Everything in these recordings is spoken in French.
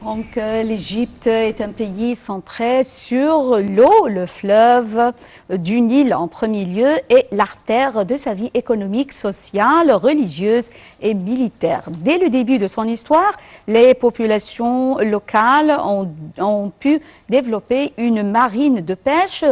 Donc, l'Égypte est un pays centré sur l'eau, le fleuve du Nil en premier lieu, et l'artère de sa vie économique, sociale, religieuse et militaire. Dès le début de son histoire, les populations locales ont pu développer une marine de pêche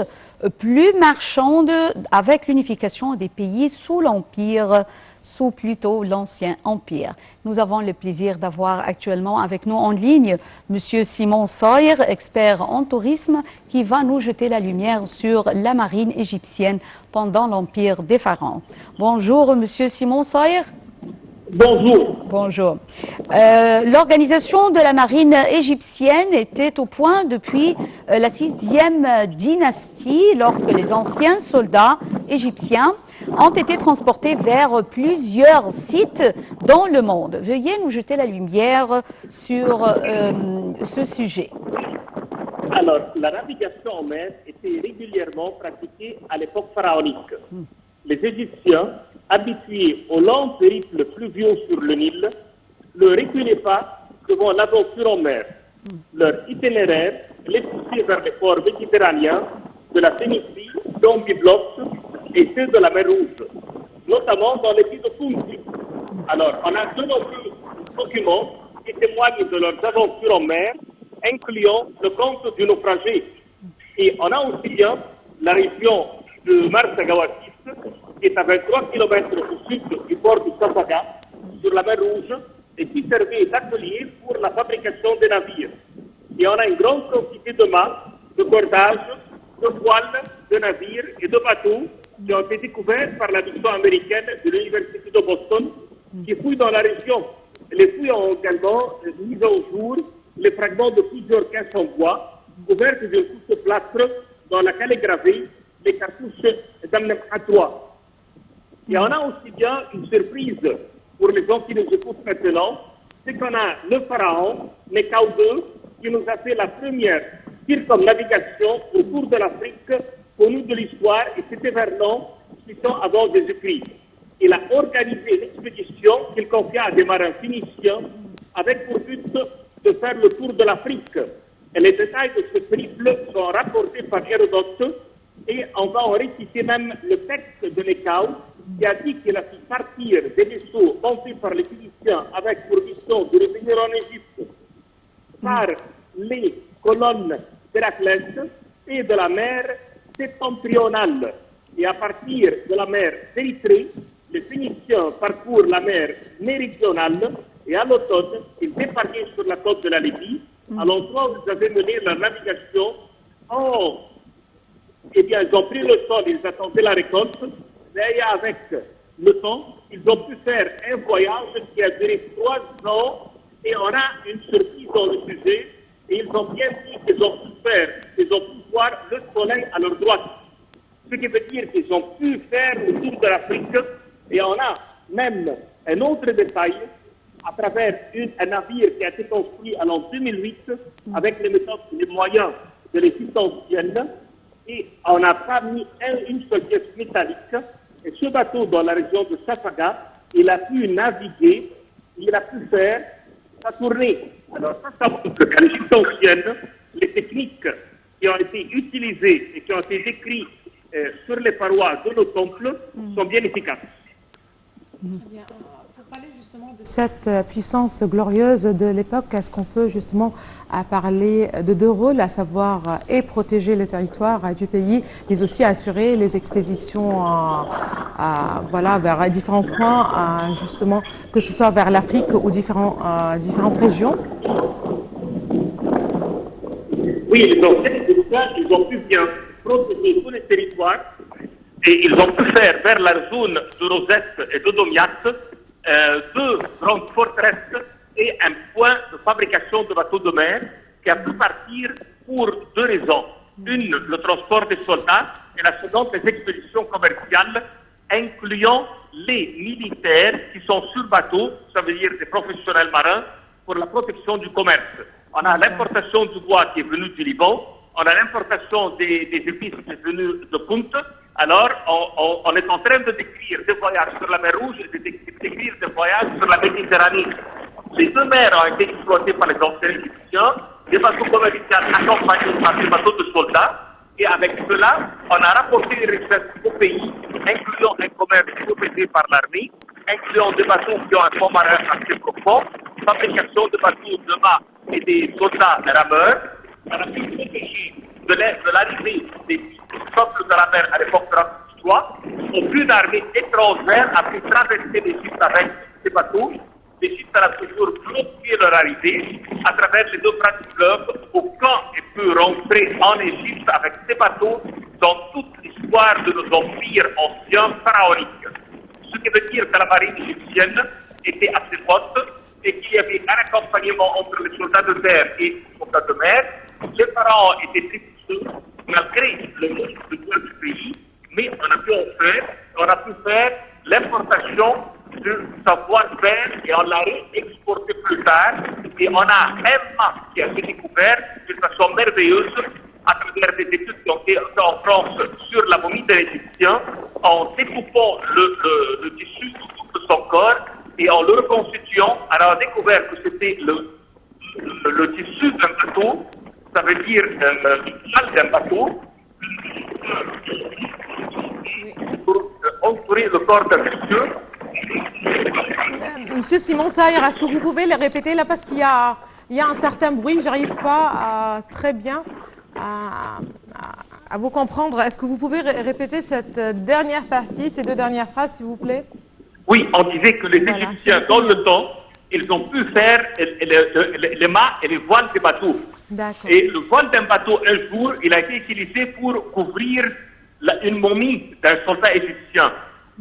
plus marchande avec l'unification des pays sous l'Empire, sous plutôt l'Ancien Empire. Nous avons le plaisir d'avoir actuellement avec nous en ligne M. Simon Sawyer, expert en tourisme, qui va nous jeter la lumière sur la marine égyptienne pendant l'Empire des Pharaons. Bonjour M. Simon Sawyer. Bonjour. Bonjour. L'organisation de la marine égyptienne était au point depuis la 6e dynastie, lorsque les anciens soldats égyptiens ont été transportés vers plusieurs sites dans le monde. Veuillez nous jeter la lumière sur ce sujet. Alors, la navigation en mer était régulièrement pratiquée à l'époque pharaonique. Les Égyptiens, habitués aux longs périples fluviaux sur le Nil, ne reculaient pas devant l'aventure en mer. Leur itinéraire les poussait vers les ports méditerranéens de la Phénicie, dont Byblos, et ceux de la mer Rouge, notamment dans les pays de Kunti. Alors, on a de nombreux documents qui témoignent de leurs aventures en mer, incluant le conte du naufragé. Et on a aussi bien la région de Marsagawatis, qui est à 23 km au sud du port de Safaga, sur la mer Rouge, et qui servait d'atelier pour la fabrication des navires. Et on a une grande quantité de mâts, de cordages, de voiles, de navires et de bateaux qui ont été découverts par la mission américaine de l'Université de Boston, qui fouille dans la région. Les fouilles ont également mis au jour les fragments de plusieurs caisses en bois, couvertes d'une couche de plâtre dans laquelle est gravé les cartouches d'Amnemhatwa. Et on a aussi bien une surprise pour les gens qui nous écoutent maintenant, c'est qu'on a le pharaon Nekau II qui nous a fait la première circumnavigation autour de l'Afrique connue de l'histoire, et c'était vers l'an 600 avant Jésus-Christ. Il a organisé l'expédition qu'il confia à des marins phéniciens avec pour but de faire le tour de l'Afrique. Et les détails de ce périple sont rapportés par Hérodote, et on va en réciter même le texte de Nekau, qui a dit qu'il a fait partir des vaisseaux montés par les Phéniciens avec pour mission de revenir en Égypte par les colonnes d'Héraclès et de la mer septentrionale. Et à partir de la mer d'Érythrée, les Phéniciens parcourent la mer méridionale, et à l'automne, ils débarquaient sur la côte de la Libye, à l'endroit où ils avaient mené leur navigation. Eh bien, ils ont pris le sol, ils attendaient la récolte, mais avec le temps, ils ont pu faire un voyage qui a duré 3 ans, et on a une surprise dans le sujet, et ils ont bien dit qu'ils ont pu voir le soleil à leur droite. Ce qui veut dire qu'ils ont pu faire le tour de l'Afrique, et on a même un autre détail à travers un navire qui a été construit en 2008 avec les méthodes et les moyens de l'Égypte ancienne, et on n'a pas mis une seule pièce métallique. Et ce bateau dans la région de Safaga, il a pu naviguer, il a pu faire sa tournée. Alors ça montre qu'à l'Égypte ancienne, les techniques qui ont été utilisées et qui ont été décrites sur les parois de nos temples sont bien efficaces. Très bien. Pour parler justement de cette puissance glorieuse de l'époque, est-ce qu'on peut justement parler de 2 rôles, à savoir et protéger le territoire du pays, mais aussi assurer les expéditions voilà, vers différents coins, justement, que ce soit vers l'Afrique ou différentes régions? Oui, donc ils ont pu bien protéger tous les territoires, et ils ont pu faire vers la zone de Rosette et de Domiat 2 grandes forteresses et un point de fabrication de bateaux de mer qui a pu partir pour 2 raisons. Une, le transport des soldats, et la seconde, les expéditions commerciales, incluant les militaires qui sont sur bateau, ça veut dire des professionnels marins, pour la protection du commerce. On a l'importation du bois qui est venu du Liban, on a l'importation des épices qui est venue de Punt. Alors, on est en train de décrire des voyages sur la mer Rouge et de décrire des voyages sur la Méditerranée. Les deux mers ont été exploitées par les anciens Égyptiens, des bateaux commerciaux accompagnés par des bateaux de soldats, et avec cela, on a rapporté des richesses au pays, incluant un commerce protégé par l'armée, incluant des bateaux qui ont un fond marin assez profond, fabrication de bateaux de mât et des soldats rameurs. On a pu protéger de l'arrivée des peuples de la mer à l'époque de Ramsès III. Aucune armée étrangère a pu traverser l'Égypte avec ces bateaux. L'Égypte a toujours bloqué leur arrivée à travers les deux grands fleuves. Aucun ne peut rentrer en Égypte avec ces bateaux dans toute l'histoire de nos empires anciens pharaoniques. Ce qui veut dire que la marine égyptienne était assez forte et qu'il y avait un accompagnement entre les soldats de terre et les soldats de mer. Les pharaons étaient très puissants malgré le nombre de poids du pays, mais on a pu faire l'importation du savoir-faire et on l'a exporté plus tard. Et on a un mât qui a été découvert d'une façon merveilleuse à travers des études qui ont été faites en France sur la momie de l'Égyptien, en découpant le tissu de son corps et en le reconstituant. Alors on a découvert que c'était le tissu d'un bateau, ça veut dire le d'un bateau, pour entourer le corps d'un monsieur. Monsieur Simon Saïr, est-ce que vous pouvez les répéter là parce qu'il y a un certain bruit, j'arrive pas très bien à vous comprendre. Est-ce que vous pouvez répéter cette dernière partie, ces deux dernières phrases, s'il vous plaît? Oui, on disait que les Égyptiens, dans le temps, ils ont pu faire les mâts et les voiles des bateaux. Et le voile d'un bateau, un jour, il a été utilisé pour couvrir une momie d'un soldat égyptien.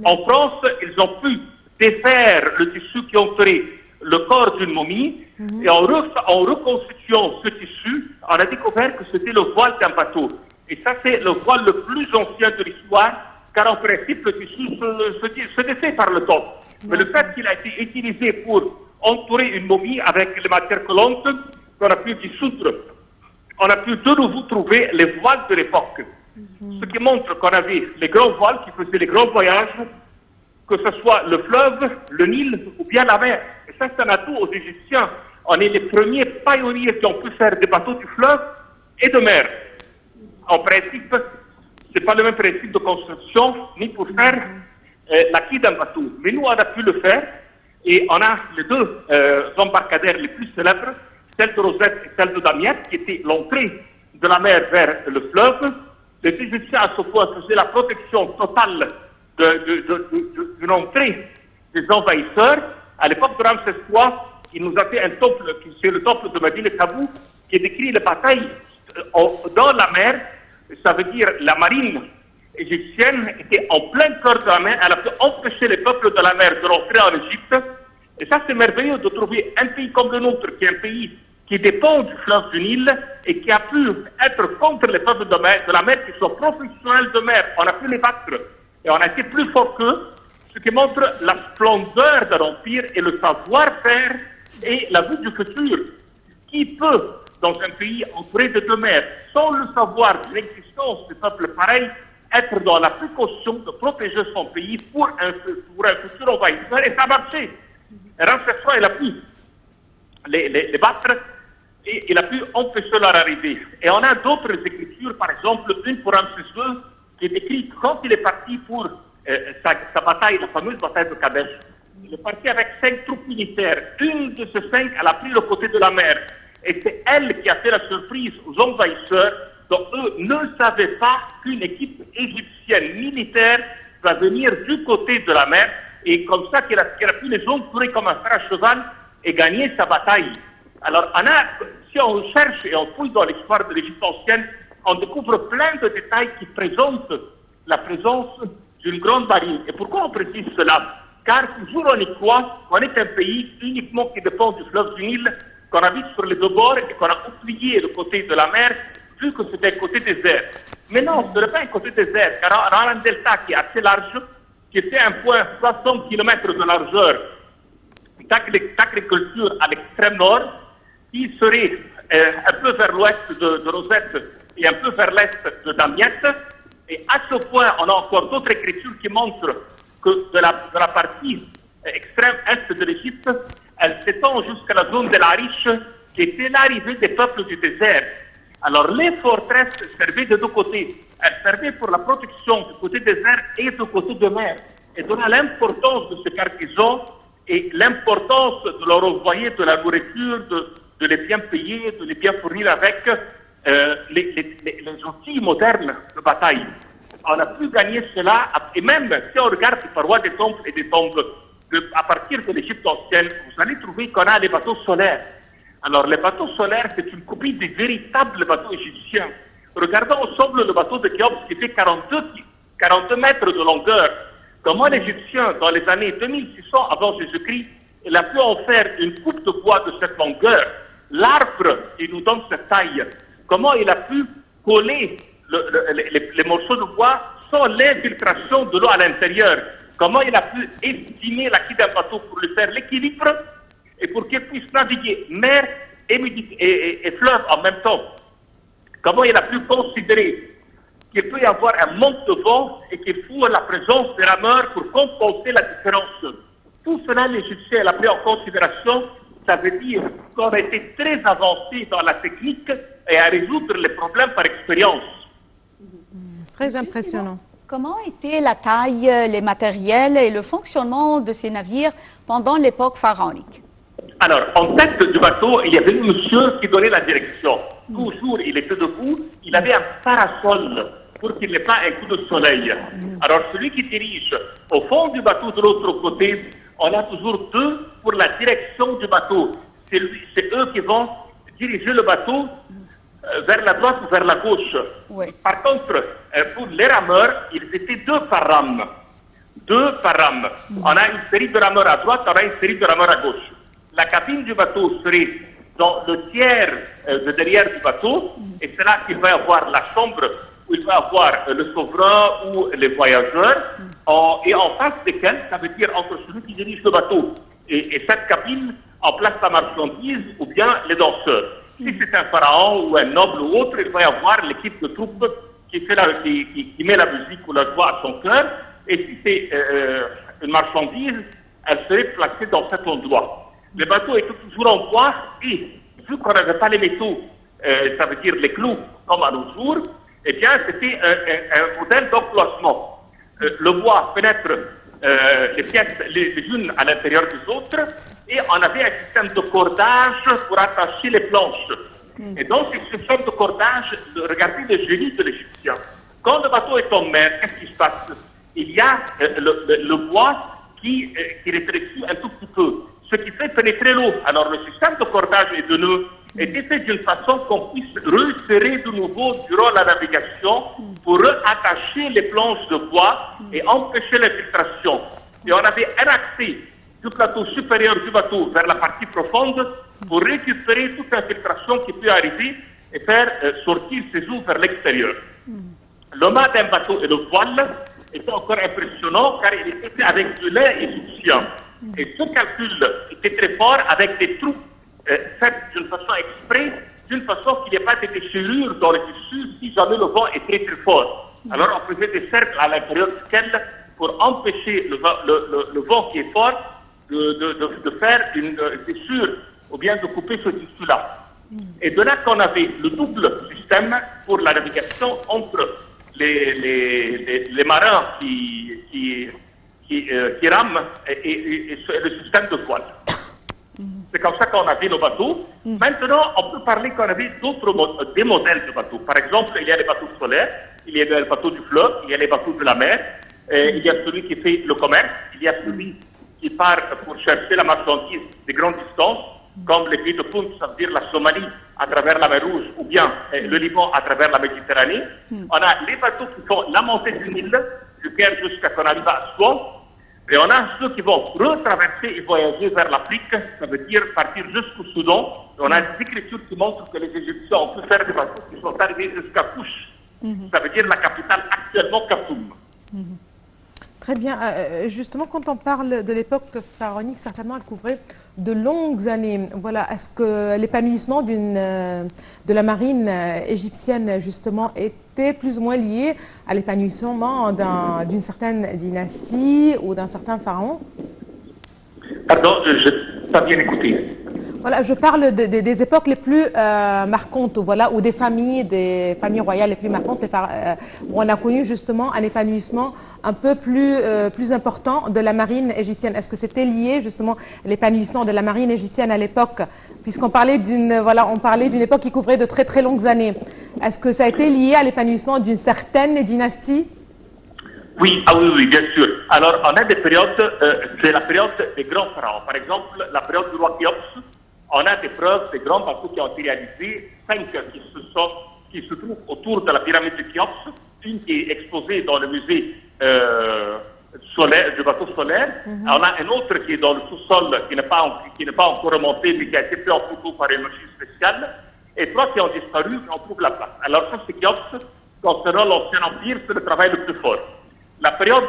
En France, ils ont pu défaire le tissu qui entourait le corps d'une momie, et en reconstituant ce tissu, on a découvert que c'était le voile d'un bateau. Et ça, c'est le voile le plus ancien de l'histoire, car en principe, le tissu se défait par le temps. Mais le fait qu'il a été utilisé pour entourer une momie avec les matières collantes, qu'on a pu dissoudre, on a pu de nouveau trouver les voiles de l'époque. Ce qui montre qu'on avait les grands voiles qui faisaient les grands voyages, que ce soit le fleuve, le Nil ou bien la mer. Et ça, c'est un atout aux Égyptiens. On est les premiers pionniers qui ont pu faire des bateaux du fleuve et de mer. En principe, ce n'est pas le même principe de construction, ni pour faire la quille d'un bateau. Mais nous, on a pu le faire, et on a les deux embarcadères les plus célèbres, celle de Rosette et celle de Damiette, qui étaient l'entrée de la mer vers le fleuve. Les Égyptiens, à ce point, faisaient la protection totale d'une entrée des envahisseurs. À l'époque de Ramsès III, il nous a fait un temple, c'est le temple de Medine Tabou, qui décrit les batailles dans la mer. Ça veut dire la marine égyptienne était en plein cœur de la mer. Elle a pu empêcher les peuples de la mer de rentrer en Égypte. Et ça, c'est merveilleux de trouver un pays comme le nôtre, qui est un pays qui dépend du fleuve du Nil et qui a pu être contre les peuples de la mer qui sont professionnels de mer. On a pu les battre et on a été plus fort qu'eux, ce qui montre la splendeur de l'Empire et le savoir-faire et la vue du futur. Qui peut, dans un pays entouré de deux mers, sans le savoir de l'existence des peuples pareils, être dans la précaution de protéger son pays pour un futur envahisseur? Et ça a marché. Ramsès III, il a pu les battre et il a pu empêcher leur arrivée. Et on a d'autres écritures, par exemple, une pour Ramsès II, qui décrit quand il est parti pour sa bataille, la fameuse bataille de Kadesh. Il est parti avec 5 troupes militaires. Une de ces 5, elle a pris le côté de la mer. Et c'est elle qui a fait la surprise aux envahisseurs, dont eux ne savaient pas qu'une équipe égyptienne militaire va venir du côté de la mer, et comme ça qu'il a pu les entourer comme un fer à cheval et gagner sa bataille. Alors, si on cherche et on fouille dans l'histoire de l'Égypte ancienne, on découvre plein de détails qui présentent la présence d'une grande marine. Et pourquoi on précise cela? Car toujours on y croit qu'on est un pays uniquement qui dépend du fleuve du Nil, qu'on habite sur les deux bords et qu'on a oublié le côté de la mer, vu que c'était un côté désert. Mais non, ce n'est pas un côté désert, car on a un delta qui est assez large, qui fait un point 60 km de largeur d'agriculture à l'extrême nord, qui serait un peu vers l'ouest de Rosette et un peu vers l'est de Damiette. Et à ce point, on a encore d'autres écritures qui montrent que de la partie extrême est de l'Égypte, elle s'étend jusqu'à la zone de l'Arish, qui était l'arrivée des peuples du désert. Alors, les forteresses servaient de deux côtés. Elles servaient pour la protection du côté désert et du côté de mer. Et donnant l'importance de ces partisans et l'importance de leur envoyer de la nourriture, de les bien payer, de les bien fournir avec les outils modernes de bataille. On a pu gagner cela, et même si on regarde les parois des temples et des tombes, à partir de l'Égypte ancienne, vous allez trouver qu'on a les bateaux solaires. Alors, les bateaux solaires, c'est une copie des véritables bateaux égyptiens. Regardons ensemble le bateau de Khéops qui fait 42 mètres de longueur. Comment l'Égyptien, dans les années 2600 avant Jésus-Christ, il a pu en faire une coupe de bois de cette longueur. L'arbre, il nous donne cette taille. Comment il a pu coller les morceaux de bois sans l'infiltration de l'eau à l'intérieur. Comment il a pu estimer la quille d'un bateau pour lui faire l'équilibre et pour qu'il puisse naviguer mer et fleuve en même temps. Comment il a pu considérer qu'il peut y avoir un manque de vent et qu'il faut la présence des rameurs pour compenser la différence. Tout cela, l'Égyptien l'a pris en considération. Ça veut dire qu'on a été très avancé dans la technique et à résoudre les problèmes par expérience. Très impressionnant. Comment était la taille, les matériels et le fonctionnement de ces navires pendant l'époque pharaonique? Alors, en tête du bateau, il y avait un monsieur qui donnait la direction. Toujours, il était debout, il avait un parasol pour qu'il n'ait pas un coup de soleil. Alors, celui qui dirige au fond du bateau de l'autre côté, on a toujours deux pour la direction du bateau. C'est eux qui vont diriger le bateau vers la droite ou vers la gauche. Oui. Par contre, pour les rameurs, ils étaient deux par rame. Deux par rame. On a une série de rameurs à droite, on a une série de rameurs à gauche. La cabine du bateau serait dans le tiers de derrière du bateau, et c'est là qu'il va y avoir la chambre où il va y avoir le souverain ou les voyageurs, et en face desquels, ça veut dire entre celui qui dirige le bateau et cette cabine, en place la marchandise ou bien les danseurs. Si c'est un pharaon ou un noble ou autre, il va y avoir l'équipe de troupes qui met la musique ou la joie à son cœur, et si c'est une marchandise, elle serait placée dans cet endroit. Les bateaux étaient toujours en bois et vu qu'on n'avait pas les métaux, ça veut dire les clous, comme à nos jours, eh bien, c'était un modèle d'emplacement. Le bois pénètre les pièces les unes à l'intérieur des autres et on avait un système de cordage pour attacher les planches. Et dans ce système de cordage, regardez le génie de l'Égyptien. Quand le bateau est en mer, qu'est-ce qui se passe? Il y a le bois qui rétrécit un tout petit peu, ce qui fait pénétrer l'eau. Alors le système de cordage et de nœuds était fait d'une façon qu'on puisse resserrer de nouveau durant la navigation pour attacher les planches de bois et empêcher l'infiltration. Et on avait un accès du plateau supérieur du bateau vers la partie profonde pour récupérer toute infiltration qui peut arriver et faire sortir ces eaux vers l'extérieur. Le mât d'un bateau et le voile était encore impressionnant car il était fait avec du lait égyptien. Et ce calcul était très fort avec des trous faites d'une façon exprès, d'une façon qu'il n'y ait pas de déchirures dans le tissu si jamais le vent est très très fort. Alors on faisait des cercles à l'intérieur duquel pour empêcher le vent qui est fort de faire une fissure ou bien de couper ce tissu-là. Et de là qu'on avait le double système pour la navigation entre les marins qui rament et le système de voile. C'est comme ça qu'on avait nos bateaux. Maintenant, on peut parler qu'on avait des modèles de bateaux. Par exemple, il y a les bateaux solaires, il y a les bateaux du fleuve, il y a les bateaux de la mer, il y a celui qui fait le commerce, il y a celui qui part pour chercher la marchandise des grandes distances, comme les pays de Punt, ça veut dire la Somalie à travers la mer Rouge ou bien le Liban à travers la Méditerranée. On a les bateaux qui font la montée du Nil, du Caire jusqu'à qu'on arrive à Aswan. Et on a ceux qui vont retraverser et voyager vers l'Afrique, ça veut dire partir jusqu'au Soudan. Et on a des écritures qui montrent que les Égyptiens ont pu faire des bateaux qui sont arrivés jusqu'à Kouch. Ça veut dire la capitale actuellement, Khartoum. Très bien. Justement, quand on parle de l'époque pharaonique, certainement elle couvrait de longues années. Voilà. Est-ce que l'épanouissement de la marine égyptienne, justement, était plus ou moins lié à l'épanouissement d'une certaine dynastie ou d'un certain pharaon? Pardon, pas bien écouté. Voilà, je parle des époques les plus marquantes, voilà, ou des familles royales les plus marquantes, où on a connu justement un épanouissement un peu plus important de la marine égyptienne. Est-ce que c'était lié justement l'épanouissement de la marine égyptienne à l'époque, puisqu'on parlait on parlait d'une époque qui couvrait de très très longues années. Est-ce que ça a été lié à l'épanouissement d'une certaine dynastie? Oui, oui, bien sûr. Alors, on a des périodes, c'est la période des grands pharaons. Par exemple, la période du roi Khéops. On a des preuves des grands bateaux qui ont été réalisés, 5 qui se trouvent autour de la pyramide de Khéops, une qui est exposée dans le musée du bateau solaire. On a un autre qui est dans le sous-sol, qui n'est pas encore remonté, mais qui a été pris en photo par une machine spéciale. Et 3 qui ont disparu, mais on trouve la place. Alors ça, c'est Khéops. Concernant l'Ancien Empire, c'est le travail le plus fort. La période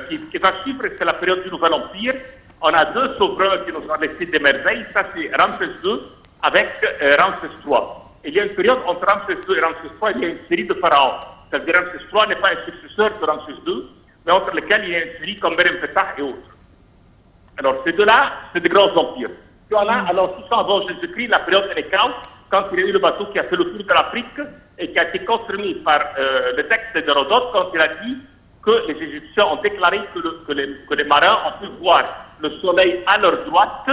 qui va suivre, c'est la période du Nouvel Empire. On a 2 souverains qui nous ont laissé des merveilles. Ça, c'est Ramsès II avec Ramsès III. Il y a une période entre Ramsès II et Ramsès III, il y a une série de pharaons. C'est-à-dire Ramsès III n'est pas un successeur de Ramsès II, mais entre lesquels il y a une série comme Merenptah et autres. Alors, ces deux-là, c'est des grands empires. Puis on a, alors, 600 avant Jésus-Christ, la période Nécran, quand il y a eu le bateau qui a fait le tour de l'Afrique et qui a été confirmé par le texte d'Hérodote, quand il a dit que les Égyptiens ont déclaré que les marins ont pu voir le soleil à leur droite,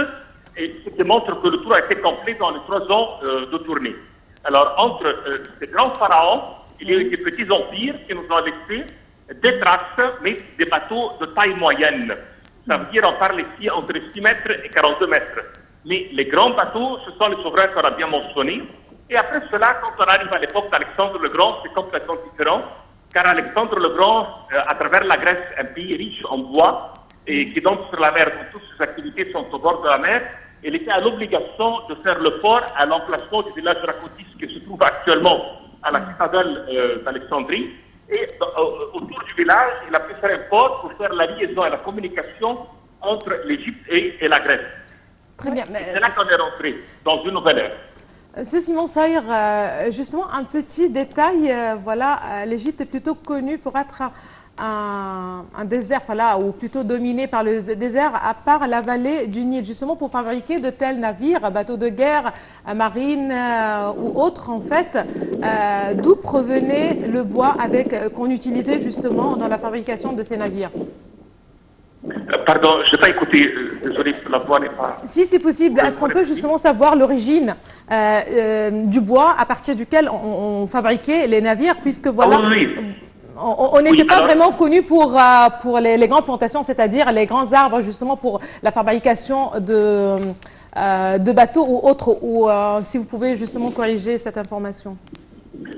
et ce qui montre que le tour a été complet dans les 3 ans de tournée. Alors, entre ces grands pharaons, il y a eu des petits empires qui nous ont laissé des traces, mais des bateaux de taille moyenne. Ça veut dire, on parle ici entre 6 mètres et 42 mètres. Mais les grands bateaux, ce sont les souverains qu'on a bien mentionnés. Et après cela, quand on arrive à l'époque d'Alexandre le Grand, c'est complètement différent, car Alexandre le Grand, à travers la Grèce, un pays riche en bois, et qui donne sur la mer, donc toutes ses activités sont au bord de la mer, il était à l'obligation de faire le port à l'emplacement du village de Rakotis, qui se trouve actuellement à la citadelle d'Alexandrie. Et autour du village, il a pu faire un port pour faire la liaison et la communication entre l'Égypte et la Grèce. Très bien. C'est là qu'on est rentré, dans une nouvelle ère. Monsieur Simon Saïr, justement un petit détail, voilà, l'Égypte est plutôt connue pour être un désert, voilà, ou plutôt dominé par le désert, à part la vallée du Nil, justement pour fabriquer de tels navires, bateaux de guerre, marines ou autres en fait. D'où provenait le bois qu'on utilisait justement dans la fabrication de ces navires? Pardon, je n'ai pas écouté, désolé, la voix n'est pas... Si c'est possible, est-ce qu'on peut justement savoir l'origine du bois à partir duquel on fabriquait les navires, puisque voilà... Ah, oui. On n'était pas vraiment connu pour les grandes plantations, c'est-à-dire les grands arbres justement pour la fabrication de bateaux ou autres, ou si vous pouvez justement corriger cette information.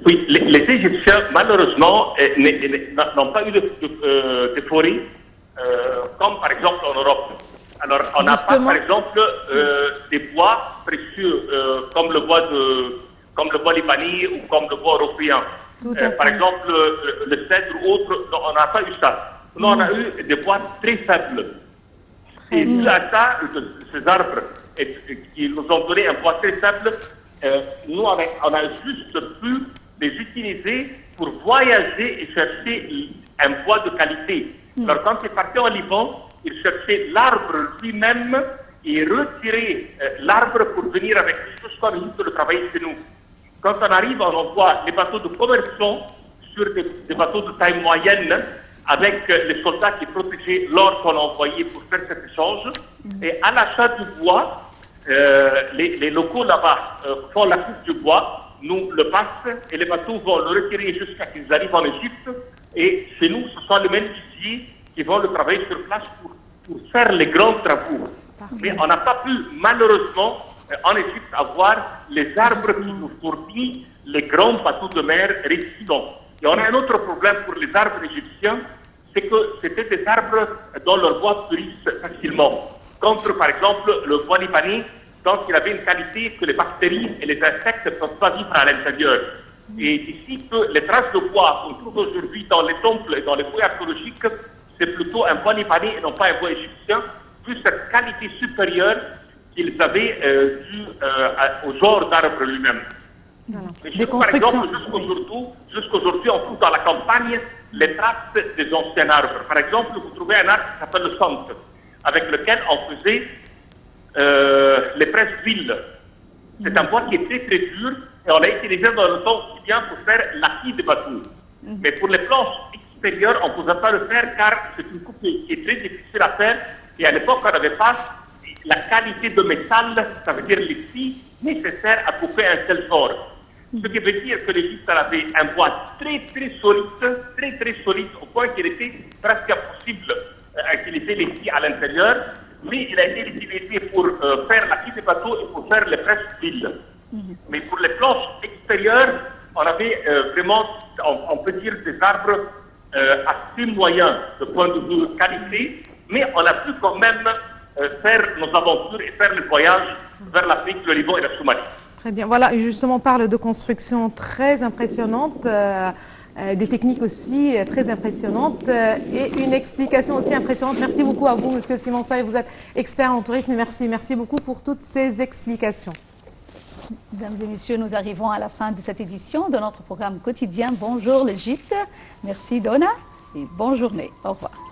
Oui, les Égyptiens, malheureusement, n'ont pas eu de forêts comme par exemple en Europe. Alors, on n'a pas, par exemple, des bois précieux comme le bois libanais ou comme le bois européen. Par exemple, le cèdre ou autre, on n'a pas eu ça. Nous, on a eu des bois très faibles. Et dû à ça, ces arbres qui nous ont donné un bois très faible, nous, on a juste pu les utiliser pour voyager et chercher un bois de qualité. Alors, quand ils partaient en Liban, ils cherchaient l'arbre lui-même et retiraient l'arbre pour venir avec lui jusqu'à le travailler chez nous. Quand on arrive, on envoie les bateaux de commerçants sur des bateaux de taille moyenne avec les soldats qui protégeaient l'or qu'on a envoyé pour faire cet échange. Et à l'achat du bois, les locaux là-bas font la coupe du bois, nous le passent et les bateaux vont le retirer jusqu'à ce qu'ils arrivent en Égypte. Et chez nous, ce sont les menuisiers qui vont le travailler sur place pour faire les grands travaux. Mais on n'a pas pu, malheureusement, en Égypte, avoir les arbres qui nous fournissent les grands bateaux de mer résidents. Et on a un autre problème pour les arbres égyptiens, c'est que c'était des arbres dont leur bois pourrissent facilement. Contre, par exemple, le bois libanais, donc il avait une qualité que les bactéries et les insectes ne peuvent pas vivre à l'intérieur. Et ici, que les traces de bois qu'on trouve aujourd'hui dans les temples et dans les fouilles archéologiques, c'est plutôt un bois libanais et non pas un bois égyptien, plus cette qualité supérieure qu'ils avaient dû au genre d'arbre lui-même. Par exemple, jusqu'aujourd'hui, on trouve dans la campagne les traces des anciens arbres. Par exemple, vous trouvez un arbre qui s'appelle le centre, avec lequel on faisait les presses d'huile. C'est un bois qui est très très dur et on l'a utilisé dans le temps aussi bien pour faire l'acquis de bateaux. Mais pour les planches extérieures, on ne pouvait pas le faire car c'est une coupe qui est très difficile à faire et à l'époque on n'avait pas la qualité de métal, ça veut dire les scies nécessaires à couper un tel genre. Ce qui veut dire que l'Égypte avait un bois très solide, au point qu'il était presque impossible à utiliser les scies à l'intérieur, mais il a été utilisé pour faire l'acquis des bateaux et pour faire les presses d'huile. Mais pour les planches extérieures, on avait vraiment, on peut dire, des arbres assez moyens de point de vue qualité, mais on a pu quand même faire nos aventures et faire le voyage vers l'Afrique, le Liban et la Somalie. Très bien. Voilà, et justement, on parle de construction très impressionnante, des techniques aussi très impressionnantes et une explication aussi impressionnante. Merci beaucoup à vous, Monsieur Simon Saï. Vous êtes expert en tourisme. Merci beaucoup pour toutes ces explications. Mesdames et messieurs, nous arrivons à la fin de cette édition de notre programme quotidien Bonjour l'Égypte. Merci Donna et bonne journée. Au revoir.